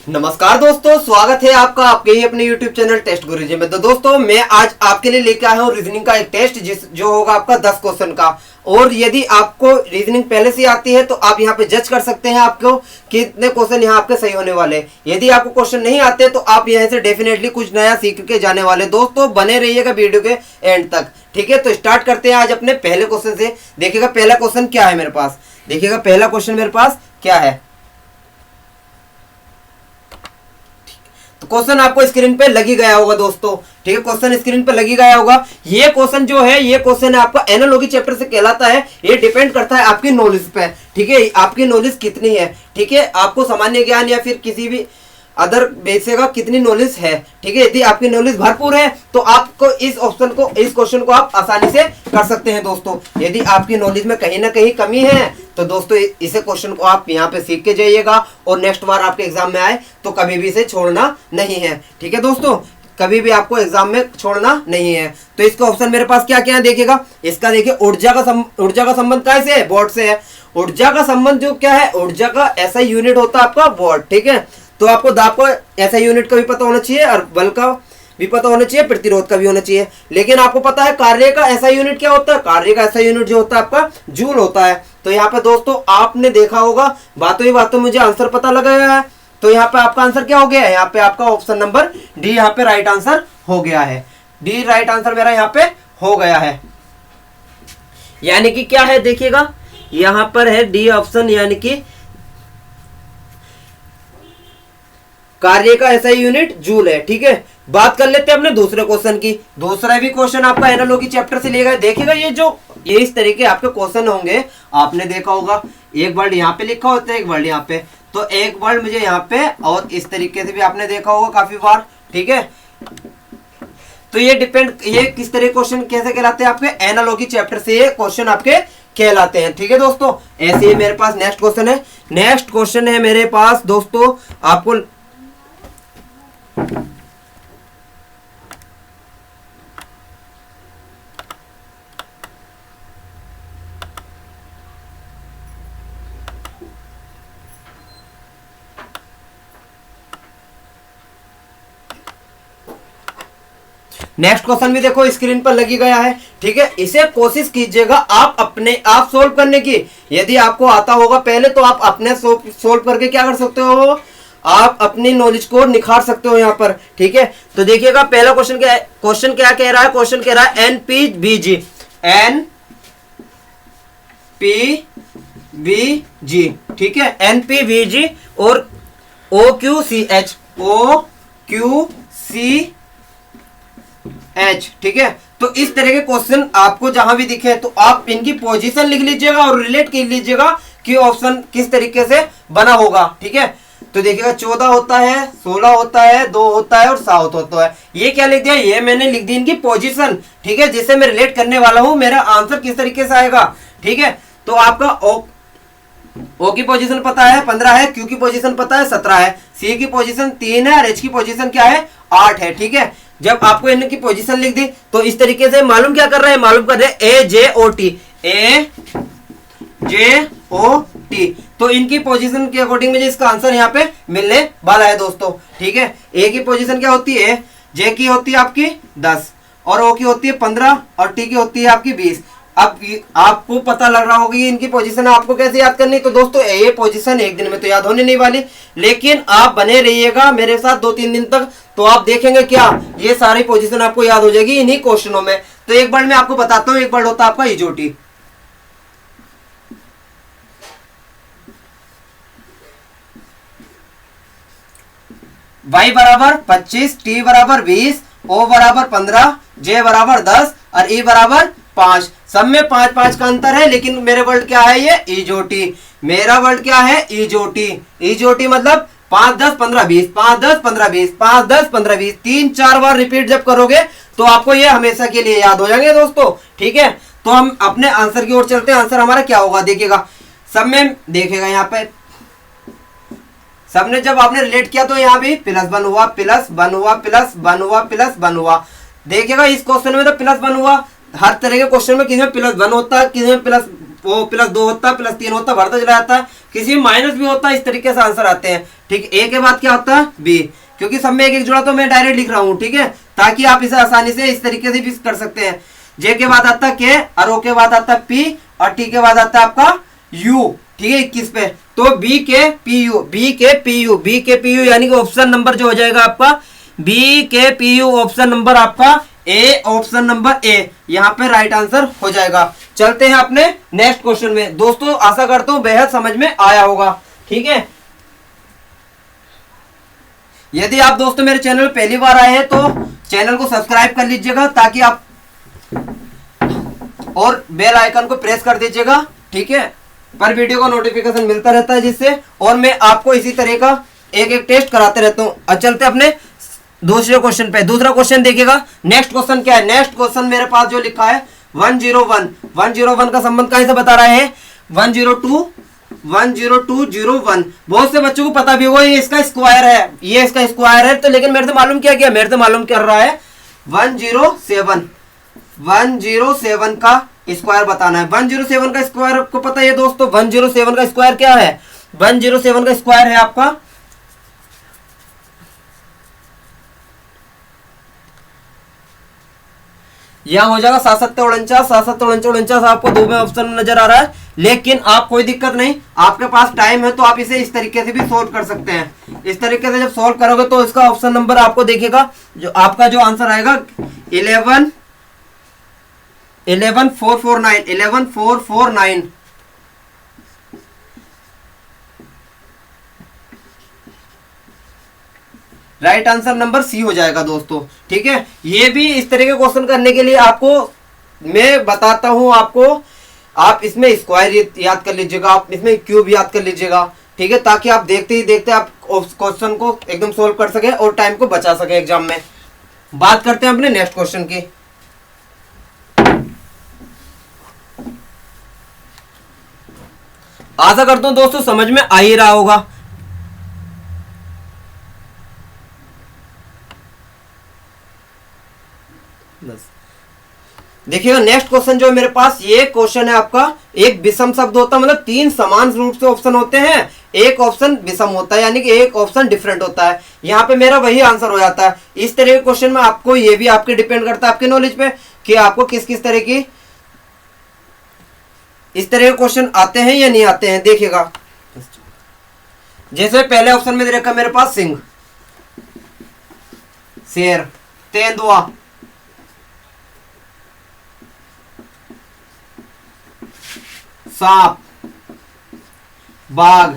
नमस्कार दोस्तों, स्वागत है आपका आपके ही अपने YouTube चैनल टेस्ट गुरुजी में। तो दोस्तों मैं आज आपके लिए लेकर आया हूँ रीजनिंग का एक टेस्ट जो होगा आपका 10 क्वेश्चन का। और यदि आपको रीजनिंग पहले से आती है तो आप यहाँ पे जज कर सकते हैं आपको कितने क्वेश्चन यहाँ आपके सही होने वाले हैं। यदि आपको क्वेश्चन नहीं आते तो आप यहाँ से डेफिनेटली कुछ नया सीख के जाने वाले। दोस्तों बने रहिएगा वीडियो के एंड तक, ठीक है। तो स्टार्ट करते हैं आज अपने पहले क्वेश्चन से। देखिएगा पहला क्वेश्चन क्या है मेरे पास। देखिएगा पहला क्वेश्चन मेरे पास क्या है। क्वेश्चन आपको स्क्रीन पे लगी गया होगा दोस्तों, ठीक है। क्वेश्चन स्क्रीन पे लगी गया होगा। ये क्वेश्चन जो है ये क्वेश्चन है आपका एनालॉजी चैप्टर से कहलाता है। ये डिपेंड करता है आपकी नॉलेज पे, ठीक है। आपकी नॉलेज कितनी है, ठीक है। आपको सामान्य ज्ञान या फिर किसी भी अदर बेसिक का कितनी नॉलेज है, ठीक है। यदि आपकी नॉलेज भरपूर है तो आपको इस क्वेश्चन को आप आसानी से कर सकते हैं दोस्तों। यदि आपकी नॉलेज में कहीं ना कहीं कमी है तो दोस्तों इसे क्वेश्चन को आप यहाँ पे सीख के जाइएगा और नेक्स्ट बार आपके एग्जाम में आए तो कभी भी इसे छोड़ना नहीं है, ठीक है दोस्तों। कभी भी आपको एग्जाम में छोड़ना नहीं है। तो इसका ऑप्शन मेरे पास क्या क्या है देखिएगा। इसका देखिए ऊर्जा का संबंध कैसे है, वॉट से है। ऊर्जा का संबंध जो क्या है, ऊर्जा का ऐसा यूनिट होता है आपका वॉट, ठीक है। तो आपको ऐसा यूनिट का भी पता होना चाहिए और बल का भी पता होना चाहिए, प्रतिरोध का भी होना चाहिए। लेकिन आपको पता है कार्य का ऐसा यूनिट क्या होता है। कार्य का ऐसा यूनिट जो होता है आपका जूल होता है। तो यहाँ पे दोस्तों आपने देखा होगा, बातों ही बातों मुझे आंसर पता लगा है। तो यहाँ पे आपका आंसर क्या हो गया है, यहाँ पे आपका ऑप्शन नंबर डी यहाँ पे राइट आंसर हो गया है। डी राइट आंसर मेरा यहाँ पे हो गया है। यानी कि क्या है देखिएगा, यहाँ पर है डी ऑप्शन, यानी कि कार्य का ऐसा यूनिट जूल है, ठीक है। बात कर लेते हैं अपने दूसरे क्वेश्चन की। दूसरा भी क्वेश्चन आपका एनालॉजी चैप्टर से लिया गया। देखिएगा ये इस तरीके आपके क्वेश्चन होंगे। आपने देखा होगा एक वर्ड यहाँ पे लिखा होता है, एक वर्ड यहाँ पे, तो एक वर्ड मुझे यहाँ पे और इस तरीके से भी आपने देखा होगा काफी बार, ठीक है। तो ये किस तरह क्वेश्चन कैसे कहलाते हैं आपके एनालॉजी चैप्टर से ये क्वेश्चन आपके कहलाते हैं, ठीक है दोस्तों। ऐसे ही मेरे पास नेक्स्ट क्वेश्चन है। नेक्स्ट क्वेश्चन है मेरे पास दोस्तों, आपको नेक्स्ट क्वेश्चन भी देखो स्क्रीन पर लगी गया है, ठीक है। इसे कोशिश कीजिएगा आप अपने आप सोल्व करने की। यदि आपको आता होगा पहले तो आप अपने सोल्व करके क्या कर सकते हो, आप अपनी नॉलेज को निखार सकते हो यहाँ पर, ठीक है। तो देखिएगा पहला क्वेश्चन क्या कह रहा है। क्वेश्चन कह रहा है NPVG, NPVG, ठीक है। NPVG और OQCH, ठीक है। तो इस तरह के क्वेश्चन आपको जहां भी दिखे तो आप इनकी पोजीशन लिख लीजिएगा और रिलेट कर लीजिएगा कि ऑप्शन किस तरीके से बना होगा, ठीक है। तो देखिएगा 14 होता है, 16 होता है, 2 होता है और 7 होता है। ये क्या लिख दिया, ये मैंने लिख दी इनकी पोजीशन, ठीक है, जिसे मैं रिलेट करने वाला हूं। मेरा आंसर किस तरीके से आएगा, ठीक है। तो आपका ओ की पोजीशन पता है 15 है, क्यू की पोजीशन पता है 17 है, सी की पोजीशन 3 है और एच की पोजीशन क्या है 8 है, ठीक है। जब आपको इनकी पोजीशन लिख दी तो इस तरीके से मालूम क्या कर रहे हैं, मालूम कर रहे हैं AJOT। तो इनकी पोजीशन के अकॉर्डिंग मुझे इसका आंसर यहाँ पे मिलने वाला है दोस्तों, ठीक है। ए की पोजीशन क्या होती है, जे की होती है आपकी 10 और ओ की होती है 15 और टी की होती है आपकी 20। अब आपको पता लग रहा होगा कि इनकी पोजीशन आपको कैसे याद करनी। तो दोस्तों ये पोजीशन एक दिन में तो याद होने नहीं वाली, लेकिन आप बने रहिएगा मेरे साथ 2-3 दिन तक, तो आप देखेंगे क्या ये सारी पोजीशन आपको याद हो जाएगी इन्हीं क्वेश्चनों में। तो एक बार मैं आपको बताता हूं, एक बार होता है आपका इजोटी। Y बराबर 25, T बराबर 20, O बराबर 15, J बराबर 10 और E बराबर 5। सब में 5-5 का अंतर है, लेकिन मेरे वर्ड क्या है ये इजोटी। मेरा वर्ड क्या है इजोटी। इजोटी मतलब 5, 10, 15, 20, 5, 10, 15, 20, 5, 10, 15, 20, 3-4 बार रिपीट जब करोगे तो आपको ये हमेशा के लिए याद हो जाएंगे दोस्तों, ठीक है। तो हम अपने आंसर की ओर चलते हैं। आंसर हमारा क्या होगा देखिएगा, सब में देखिएगा यहाँ पे सबने जब आपने रिलेट किया तो यहाँ भी +1 हुआ, +1 हुआ, +1 हुआ, +1 हुआ। देखिएगा इस क्वेश्चन में तो +1 हुआ। हर तरह के क्वेश्चन में किसी में +1 होता है, किसी में वो +2 होता है, +3 होता है, बढ़ता चला जाता है, किसी में माइनस भी होता है। इस तरीके से आंसर आते हैं। ठीक, ए के बाद क्या होता है बी, क्योंकि सब में एक एक जुड़ा तो मैं डायरेक्ट लिख रहा हूँ। ठीक है, ताकि आप इसे आसानी से इस तरीके से भी कर सकते हैं। जे के बाद आता है के, और ओ के बाद आता है पी, और टी के बाद आता है आपका यू। ठीक है, 21 पे। तो बी के पी यू, बी के पी यू, बी के पी यू, यानी कि ऑप्शन नंबर जो हो जाएगा आपका बी के पी यू, ऑप्शन नंबर आपका ए, ऑप्शन नंबर ए यहाँ पे राइट आंसर हो जाएगा। चलते हैं अपने नेक्स्ट क्वेश्चन में। दोस्तों आशा करता हूं बेहद समझ में आया होगा। ठीक है, यदि आप दोस्तों मेरे चैनल पहली बार आए हैं तो चैनल को सब्सक्राइब कर लीजिएगा, ताकि आप और बेल आइकन को प्रेस कर दीजिएगा। ठीक है, पर वीडियो का नोटिफिकेशन मिलता रहता है जिससे, और मैं आपको इसी तरह का एक एक टेस्ट कराते रहता हूं। अब चलते अपने दूसरे क्वेश्चन पे। दूसरा क्वेश्चन देखिएगा। नेक्स्ट क्वेश्चन क्या है? नेक्स्ट क्वेश्चन मेरे पास जो लिखा है 101, 101 का संबंध कहां से बता रहा है? 102, 10201। बहुत से बच्चों को पता भी होगा ये इसका स्क्वायर है, ये इसका स्क्वायर है। तो लेकिन मेरे से मालूम क्या किया, मेरे से मालूम कर रहा है 107, 107 का स्क्वायर बताना है। 107 का स्क्वायर आपको पता है दोस्तों? 107 का स्क्वायर क्या है? 107 का स्क्वायर है आपका, यहां हो जाएगा 749, 749 आपको दो में ऑप्शन नजर आ रहा है। लेकिन आप कोई दिक्कत नहीं, आपके पास टाइम है तो आप इसे इस तरीके से भी सोल्व कर सकते हैं। इस तरीके से जब सोल्व करोगे तो इसका ऑप्शन नंबर आपको देखिएगा, जो आपका जो आंसर आएगा 11449, 11449 राइट आंसर नंबर सी हो जाएगा दोस्तों। ठीक है, ये भी इस तरह के क्वेश्चन करने के लिए आपको मैं बताता हूं आपको, आप इसमें स्क्वायर याद कर लीजिएगा, आप इसमें क्यूब याद कर लीजिएगा। ठीक है, ताकि आप देखते ही देखते आप क्वेश्चन को एकदम सोल्व कर सके और टाइम को बचा सके एग्जाम में। बात करते हैं अपने नेक्स्ट क्वेश्चन की। आशा करता हूं दोस्तों समझ में आ ही रहा होगा। देखिएगा नेक्स्ट क्वेश्चन जो है मेरे पास, ये क्वेश्चन है आपका, एक विषम शब्द होता है, मतलब तीन समान रूप से ऑप्शन होते हैं, एक ऑप्शन विषम होता है, यानी कि एक ऑप्शन डिफरेंट होता है। यहाँ पे मेरा वही आंसर हो जाता है। इस तरह के क्वेश्चन में आपको ये भी आपके डिपेंड करता है आपके नॉलेज पे कि आपको किस किस तरह की इस तरह के क्वेश्चन आते हैं या नहीं आते हैं। देखिएगा जैसे पहले ऑप्शन में दे रखा मेरे पास सिंह, शेर, तेंदुआ, सांप, बाघ।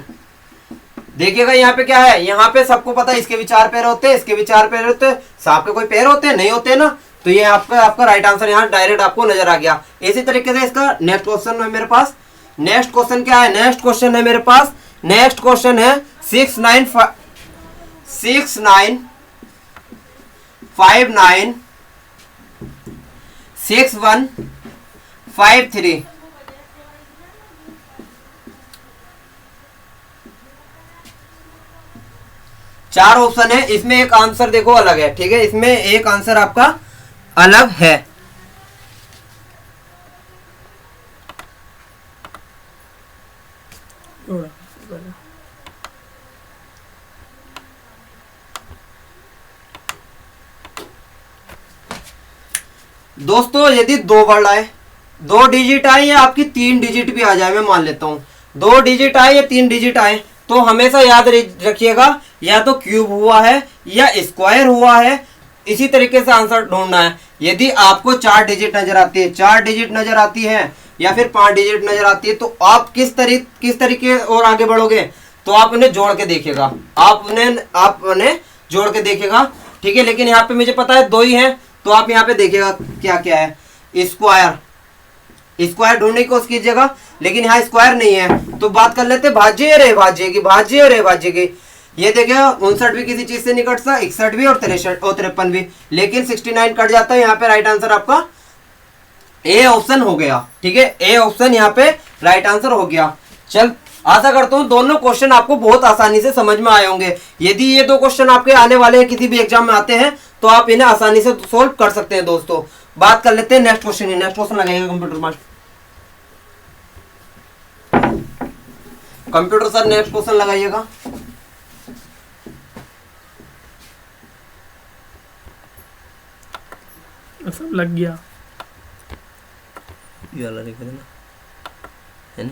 देखिएगा यहाँ पे क्या है, यहाँ पे सबको पता है इसके भी 4 पैर होते हैं, इसके भी 4 पैर होते हैं, सांप के कोई पैर होते हैं नहीं होते ना। तो ये आपका राइट आंसर यहाँ डायरेक्ट आपको नजर आ गया। इसी तरीके से इसका नेक्स्ट क्वेश्चन है मेरे पास। नेक्स्ट क्वेश्चन क्या है? नेक्स्ट क्वेश्चन है मेरे पास, नेक्स्ट क्वेश्चन है 69596153। चार ऑप्शन है, इसमें एक आंसर देखो अलग है। ठीक है, इसमें एक आंसर आपका अलग है। दोस्तों यदि 2 वर्ड आए, 2 डिजिट आए या आपकी 3 डिजिट भी आ जाए, मैं मान लेता हूं 2 डिजिट आए या 3 डिजिट आए, तो हमेशा याद रखिएगा या तो क्यूब हुआ है या स्क्वायर हुआ है। इसी तरीके से आंसर ढूंढना है। यदि आपको 4 डिजिट नजर आती है, 4 डिजिट नजर आती है या फिर 5 डिजिट नजर आती है, तो आप किस तरीके और आगे बढ़ोगे, तो आप उन्हें जोड़ के देखिएगा, आप उन्हें जोड़ के देखिएगा। ठीक है, लेकिन यहाँ पे मुझे पता है 2 ही है, तो आप यहाँ पे देखिएगा क्या क्या है। स्क्वायर ढूंढने की कोशिश कीजिएगा, लेकिन यहाँ स्क्वायर नहीं है। तो बात कर लेते भाज्य रे भाज्य की, भाज्य रे भाज्य की। ये देखिएगा 59 भी किसी चीज से नहीं कटता, 61 भी और 63 और 53 भी, लेकिन 69 कट जाता है। यहाँ पे राइट आंसर आपका ए ऑप्शन हो गया। ठीक है, ए ऑप्शन यहाँ पे राइट आंसर हो गया। चल, आशा करता हूँ दोनों क्वेश्चन आपको बहुत आसानी से समझ में आए होंगे। यदि ये 2 क्वेश्चन आपके आने वाले हैं, किसी भी एग्जाम में आते हैं, तो आप इन्हें आसानी से सोल्व कर सकते हैं। दोस्तों बात कर लेते हैं नेक्स्ट क्वेश्चन। नेक्स्ट क्वेश्चन लगाएगा computer master. Computer sir next question लगाइएगा। सब लग गया, ये वाला लिख देना है ना।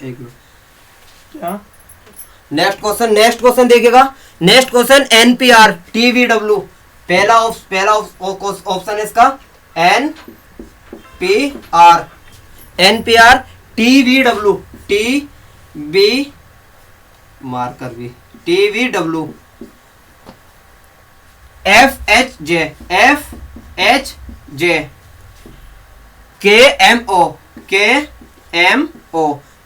एक मिनट, क्या नेक्स्ट क्वेश्चन देखिएगा। नेक्स्ट क्वेश्चन एनपीआर टीवीडब्ल्यू, पहला ऑप्शन है इसका एनपीआर टीवीडब्ल्यू, टीवी मार्कर भी टीवीडब्ल्यू, एफएचजे केएमओ।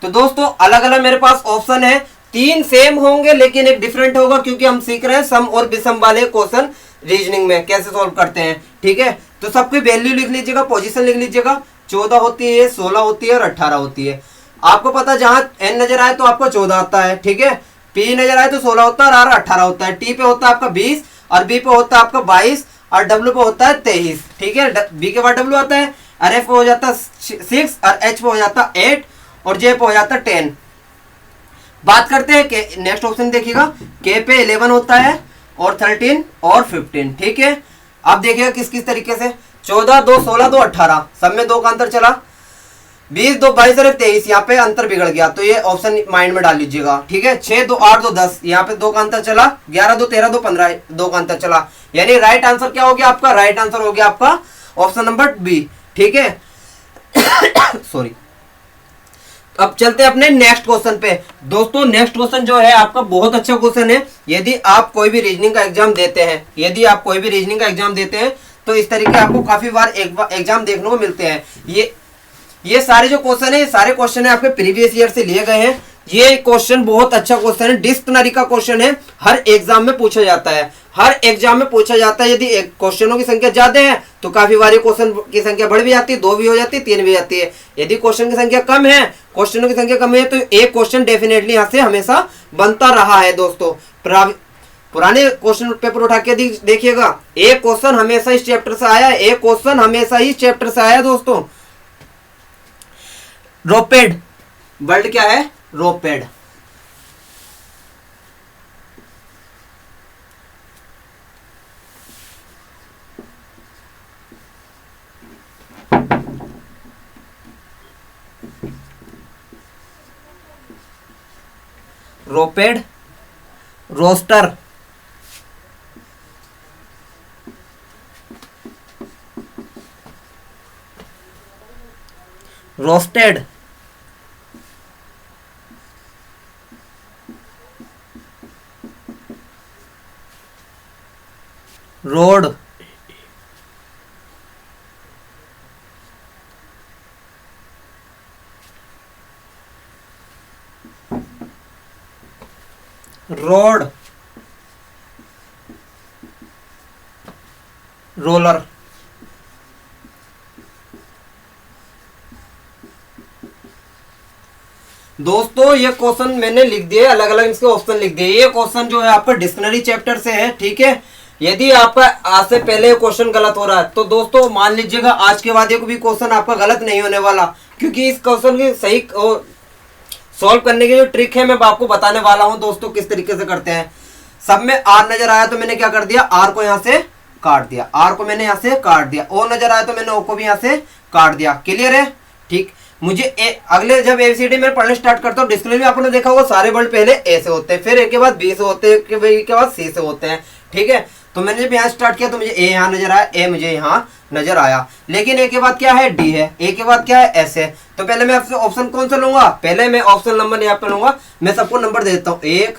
तो दोस्तों अलग अलग मेरे पास ऑप्शन है, तीन सेम होंगे लेकिन एक डिफरेंट होगा, क्योंकि हम सीख रहे हैं सम और विषम वाले क्वेश्चन रीजनिंग में कैसे सॉल्व करते हैं। ठीक है, तो सबकी वैल्यू लिख लीजिएगा, पोजीशन लिख लीजिएगा। 14 होती है, 16 होती है और 18 होती है। आपको पता जहां एन नजर आए तो आपको 14 आता है। ठीक है, पी नजर आए तो 16 होता है और आर 18 होता है। टी पे होता है आपका 20 और बी पे होता है आपका 22 और डब्ल्यू पे होता है 23। ठीक है, बी के बाद डब्ल्यू आता है और एफ पे हो जाता है 6 और एच पे हो जाता है 8 और जे पे हो जाता है 10। बात करते हैं के, नेक्स्ट ऑप्शन देखिएगा, के पे 11 होता है और 13 और 15। ठीक है, अब देखिएगा किस किस तरीके से, 14 2 16 2 18, सब में 2 का अंतर चला, 20 2 22 और 23, यहाँ पे अंतर बिगड़ गया तो ये ऑप्शन माइंड में डाल लीजिएगा। ठीक है, 6 2 8 2 10, यहाँ पे 2 का अंतर चला, 11 2 13 2 15, 2 का अंतर चला, यानी राइट आंसर क्या हो गया आपका, राइट आंसर हो गया आपका ऑप्शन नंबर बी। ठीक है सॉरी। अब चलते हैं अपने नेक्स्ट क्वेश्चन पे। दोस्तों नेक्स्ट क्वेश्चन जो है आपका बहुत अच्छा क्वेश्चन है। यदि आप कोई भी रीजनिंग का एग्जाम देते हैं, तो इस तरीके आपको काफी बार एग्जाम देखने को मिलते हैं। ये सारे जो क्वेश्चन है, ये सारे क्वेश्चन है आपके प्रीवियस ईयर से लिए गए हैं। ये क्वेश्चन बहुत अच्छा क्वेश्चन है, डिक्शनरी का क्वेश्चन है, हर एग्जाम में पूछा जाता है। यदि क्वेश्चनों की संख्या ज्यादा है तो काफी बार क्वेश्चन की संख्या बढ़ भी जाती है, 2 भी हो जाती है, 3 भी जाती है। यदि क्वेश्चन की संख्या कम है तो एक क्वेश्चन डेफिनेटली यहाँ से हमेशा बनता रहा है। दोस्तों पुराने क्वेश्चन पेपर उठा के देखिएगा, एक क्वेश्चन हमेशा इस चैप्टर से आया, दोस्तों। रोपेड वर्ड क्या है, roped. Roped, roster, roasted, road, road, roller. दोस्तों ये क्वेश्चन मैंने लिख दिए, अलग अलग इसके ऑप्शन लिख दिए। ये क्वेश्चन जो है आपका डिक्शनरी चैप्टर से है। ठीक है, यदि आपका आज से पहले क्वेश्चन गलत हो रहा है तो दोस्तों मान लीजिएगा आज के बाद एक भी क्वेश्चन आपका गलत नहीं होने वाला, क्योंकि इस क्वेश्चन की सही सॉल्व करने की जो ट्रिक है मैं आपको बताने वाला हूं। दोस्तों किस तरीके से करते हैं, सब में आर नजर आया तो मैंने क्या कर दिया, आर को यहां से काट दिया, ओ नजर आया तो मैंने ओ को भी यहां से काट दिया। क्लियर है? ठीक। मुझे अगले जब एबीसीडी में पढ़ने स्टार्ट करता हूँ, डिस्प्ले में आपने देखा होगा सारे वर्ड पहले ए से होते हैं, फिर ए के बाद बी से होते हैं, बी के बाद सी से होते हैं। ठीक है, तो मैंने जब यहाँ स्टार्ट किया तो मुझे ए यहाँ नजर आया, ए मुझे यहाँ नजर आया, लेकिन ए के बाद क्या है, डी है, ए के बाद क्या है, एस है। तो पहले मैं आपसे ऑप्शन कौन सा लूंगा, पहले मैं ऑप्शन नंबर यहाँ पे लूंगा। मैं सबको नंबर दे देता हूँ, 1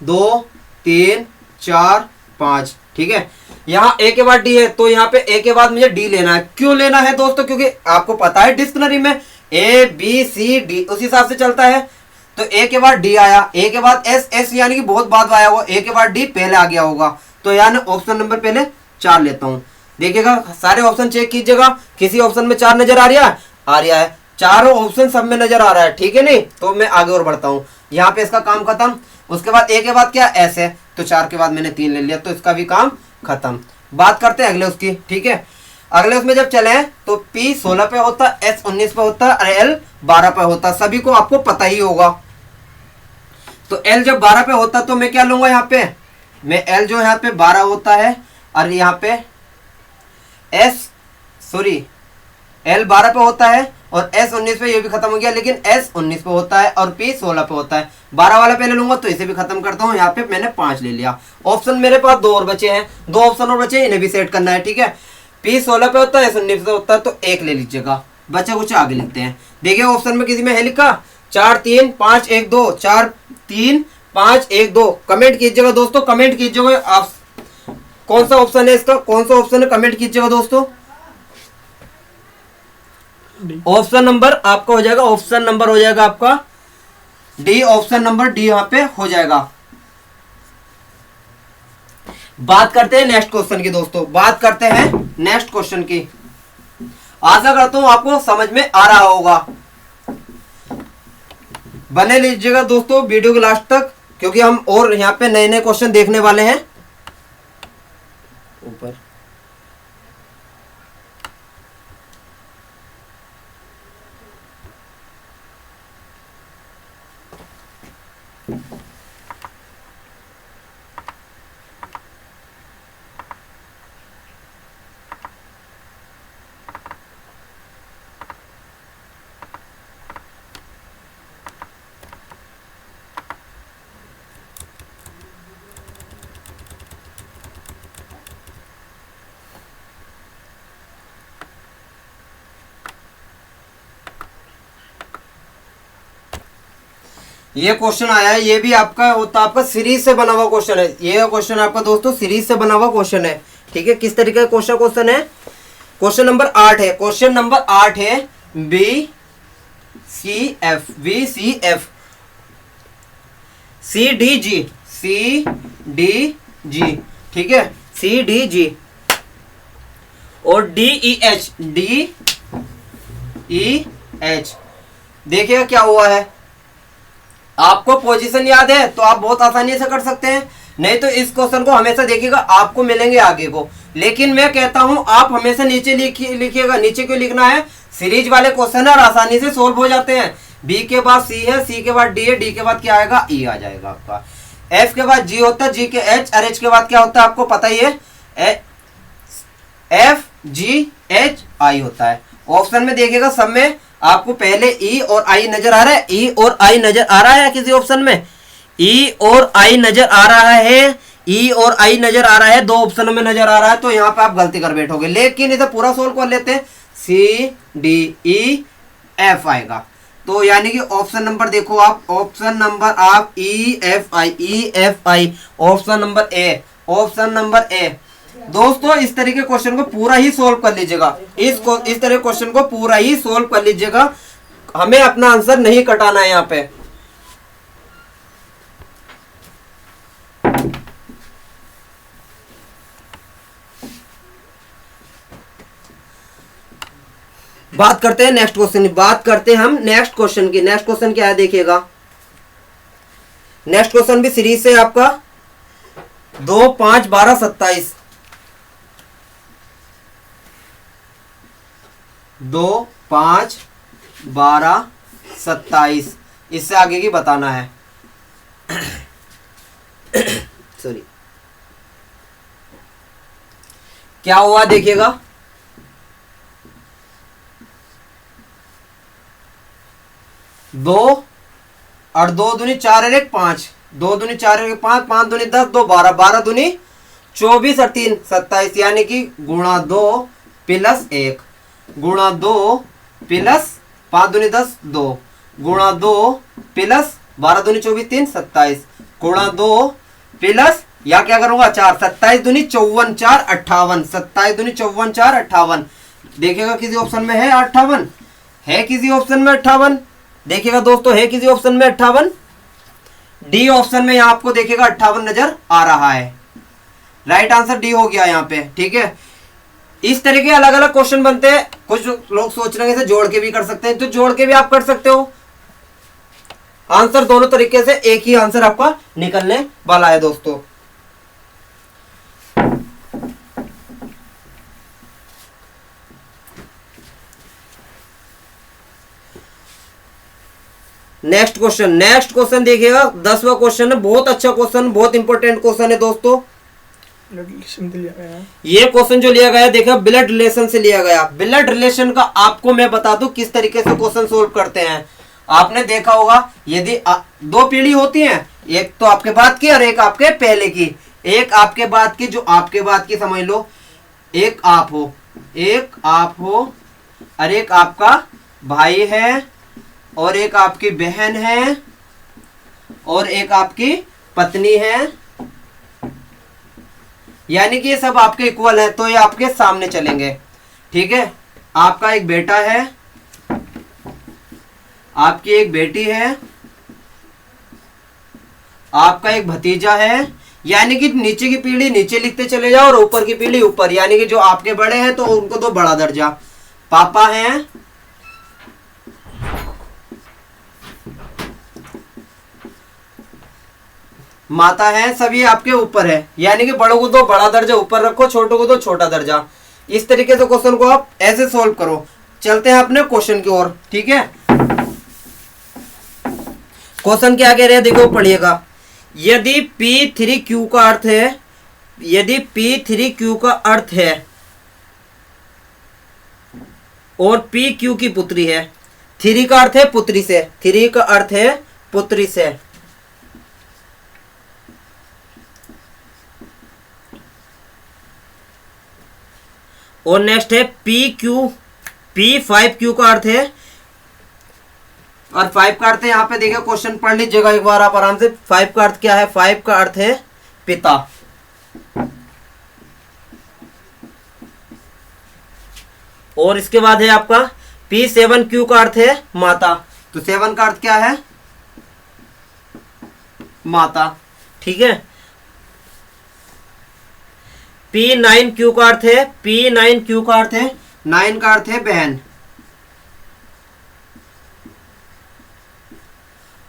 2 3 4 5। ठीक है, यहाँ ए के बाद डी है तो यहाँ पे ए के बाद मुझे डी लेना है। क्यों लेना है दोस्तों, क्योंकि आपको पता है डिक्शनरी में ए बी सी डी उस हिसाब से चलता है। तो ए के बाद डी आया, ए के बाद एस, एस यानी कि बहुत बाद आया होगा, ए के बाद डी पहले आ गया होगा। तो यानी ऑप्शन नंबर पहले 4 लेता हूँ। देखिएगा सारे ऑप्शन चेक कीजिएगा, किसी ऑप्शन में 4 नजर आ रहा है, चारों ऑप्शन सब में नजर आ रहा है। ठीक है, नहीं तो मैं आगे और बढ़ता हूँ, यहाँ पे इसका काम खत्म। उसके बाद ए के बाद क्या, एस है, तो 4 के बाद मैंने 3 ले लिया, तो इसका भी काम खत्म। बात करते हैं अगले उसकी। ठीक है, अगले उसमें जब चले तो P 16 पे होता, S 19 पे होता और L 12 पे होता, सभी को आपको पता ही होगा। तो L जब 12 पे होता तो मैं क्या लूंगा यहाँ पे, मैं L जो यहाँ पे 12 होता है और यहाँ पे L 12 पे होता है और S 19 पे, ये भी खत्म हो गया, लेकिन S 19 पे होता है और P 16 पे होता है। 12 वाला पहले लूंगा तो इसे भी खत्म करता हूँ। यहाँ पे मैंने 5 ले लिया। ऑप्शन मेरे पास 2 और बचे हैं, 2 ऑप्शन और बचे हैं, इन्हें भी सेट करना है। ठीक है, P 16 पे होता है, S 19 पे होता है, तो 1 ले लीजिएगा। बचा कुछ आगे लिखते हैं। देखिए ऑप्शन में किसी में है लिखा 4 3 5 1 2, 4 3 5 1 2। कमेंट कीजिएगा दोस्तों, कमेंट कीजिएगा आप कौन सा ऑप्शन है, इसका कौन सा ऑप्शन है, कमेंट कीजिएगा दोस्तों। ऑप्शन नंबर आपका हो जाएगा, ऑप्शन नंबर हो जाएगा आपका डी, ऑप्शन नंबर डी यहां पे हो जाएगा। बात करते हैं नेक्स्ट क्वेश्चन की दोस्तों, बात करते हैं नेक्स्ट क्वेश्चन की। आशा करता हूं आपको समझ में आ रहा होगा। बने लीजिएगा दोस्तों वीडियो के लास्ट तक, क्योंकि हम और यहां पे नए नए क्वेश्चन देखने वाले हैं। ऊपर ये क्वेश्चन आया है, ये भी आपका होता, आपका सीरीज से बना हुआ क्वेश्चन है। ये क्वेश्चन आपका दोस्तों सीरीज से बना हुआ क्वेश्चन है। ठीक है, किस तरीके का क्वेश्चन है, क्वेश्चन नंबर 8 है, क्वेश्चन नंबर 8 है B C F C D G, ठीक है, सी डी जी और डी ई एच। देखिएगा क्या हुआ है। आपको पोजीशन याद है तो आप बहुत आसानी से कर सकते हैं, नहीं तो इस क्वेश्चन को हमेशा देखिएगा, आपको मिलेंगे आगे को। लेकिन मैं कहता हूं आप हमेशा नीचे लिखिएगा। नीचे क्यों लिखना है, सीरीज वाले क्वेश्चन है और आसानी से सोल्व हो जाते हैं। बी के बाद सी है, सी के बाद डी है, डी के बाद क्या आएगा, ई आ जाएगा आपका। एफ के बाद जी होता है, जी के एच, और एच के बाद क्या होता है आपको पता ही है, एफ जी एच आई होता है। ऑप्शन में देखिएगा सब में आपको पहले ई और आई नजर आ रहा है, ई और आई नजर आ रहा है किसी ऑप्शन में, ई और आई नजर आ रहा है, ई और आई नजर आ रहा है, 2 ऑप्शनों में नजर आ रहा है, तो यहाँ पे आप गलती कर बैठोगे। लेकिन इसे पूरा सोल्व कर लेते हैं, सी डी ई एफ आएगा। तो यानी कि ऑप्शन नंबर देखो आप, ऑप्शन नंबर आप E F I, option number A, option number A. दोस्तों इस तरीके क्वेश्चन को पूरा ही सोल्व कर लीजिएगा, इस तरह क्वेश्चन को पूरा ही सोल्व कर लीजिएगा। हमें अपना आंसर नहीं कटाना है यहाँ पे। बात करते हैं नेक्स्ट क्वेश्चन की, बात करते हैं हम नेक्स्ट क्वेश्चन की। नेक्स्ट क्वेश्चन क्या है देखिएगा, नेक्स्ट क्वेश्चन भी सीरीज से आपका 2 5 12 27, 2 5 12 27, इससे आगे की बताना है। सॉरी, क्या हुआ देखिएगा, 2 और 2 दूनी 4 और 1 5, 2 दूनी 4 और 1 5, 5 दूनी 10, 2 12, 12 दूनी 24 और 3 27, यानी कि गुणा 2 प्लस 1, गुणा 2 प्लस 5 दूनी 10 2, गुणा 2 प्लस 12 दूनी 24 3 27, गुणा 2 प्लस या क्या करूंगा 4, 27 दूनी 54 4 58, 27 दूनी 54 4 58। देखिएगा किसी ऑप्शन में है 58, है किसी ऑप्शन में 58, देखिएगा दोस्तों है किसी ऑप्शन में 58, डी ऑप्शन में यहाँ आपको देखिएगा 58 नजर आ रहा है। राइट आंसर डी हो गया यहाँ पे। ठीक है, इस तरह के अलग अलग क्वेश्चन बनते हैं। कुछ लोग सोच रहे हैं इसे जोड़ के भी कर सकते हैं, तो जोड़ के भी आप कर सकते हो। आंसर दोनों तरीके से एक ही आंसर आपका निकलने वाला है दोस्तों। नेक्स्ट क्वेश्चन देखिएगा, 10वां क्वेश्चन है, बहुत अच्छा क्वेश्चन, बहुत इंपॉर्टेंट क्वेश्चन है दोस्तों। रिलेशन लिया गया है। ये क्वेश्चन जो लिया गया है, देखिए ब्लड रिलेशन से लिया गया। ब्लड रिलेशन का आपको मैं बता दूं किस तरीके से क्वेश्चन सोल्व करते हैं। आपने देखा होगा, यदि दो पीढ़ी होती हैं, एक तो आपके बाद की और एक आपके पहले की। एक आपके बाद की, जो आपके बाद की समझ लो, एक आप हो और एक आपका भाई है और एक आपकी बहन है और एक आपकी पत्नी है, यानी कि ये सब आपके इक्वल है, तो ये आपके सामने चलेंगे। ठीक है, आपका एक बेटा है, आपकी एक बेटी है, आपका एक भतीजा है, यानी कि नीचे की पीढ़ी नीचे लिखते चले जाओ और ऊपर की पीढ़ी ऊपर, यानी कि जो आपके बड़े हैं तो उनको तो बड़ा दर्जा। पापा हैं, माता है, सभी आपके ऊपर है, यानी कि बड़ों को तो बड़ा दर्जा ऊपर रखो, छोटों को तो छोटा दर्जा। इस तरीके से क्वेश्चन को आप ऐसे सॉल्व करो। चलते हैं अपने क्वेश्चन की ओर। ठीक है, क्वेश्चन क्या कह रहे हैं, देखो पढ़िएगा। यदि P3Q का अर्थ है, यदि P3Q का अर्थ है और PQ की पुत्री है, 3 का अर्थ है पुत्री से, 3 का अर्थ है पुत्री से, और नेक्स्ट है P5Q का अर्थ है, और 5 का अर्थ है, यहाँ पे देखिए क्वेश्चन पढ़ लीजिएगा एक बार आप आराम से। 5 का अर्थ क्या है, 5 का अर्थ है पिता। और इसके बाद है आपका P7Q का अर्थ है माता, तो 7 का अर्थ क्या है, माता। ठीक है, P9Q का अर्थ है, P9Q का अर्थ है, 9 का अर्थ है बहन।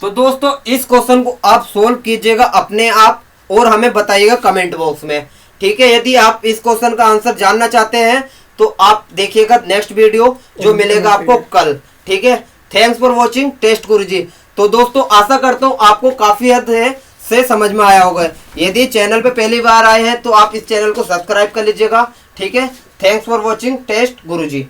तो दोस्तों इस क्वेश्चन को आप सोल्व कीजिएगा अपने आप और हमें बताइएगा कमेंट बॉक्स में। ठीक है, यदि आप इस क्वेश्चन का आंसर जानना चाहते हैं तो आप देखिएगा नेक्स्ट वीडियो जो मिलेगा आपको कल। ठीक है, थैंक्स फॉर वॉचिंग टेस्ट गुरुजी। तो दोस्तों आशा करता हूँ आपको काफी हद से समझ में आया होगा। यदि चैनल पे पहली बार आए हैं तो आप इस चैनल को सब्सक्राइब कर लीजिएगा। ठीक है, thanks for watching test Guruji.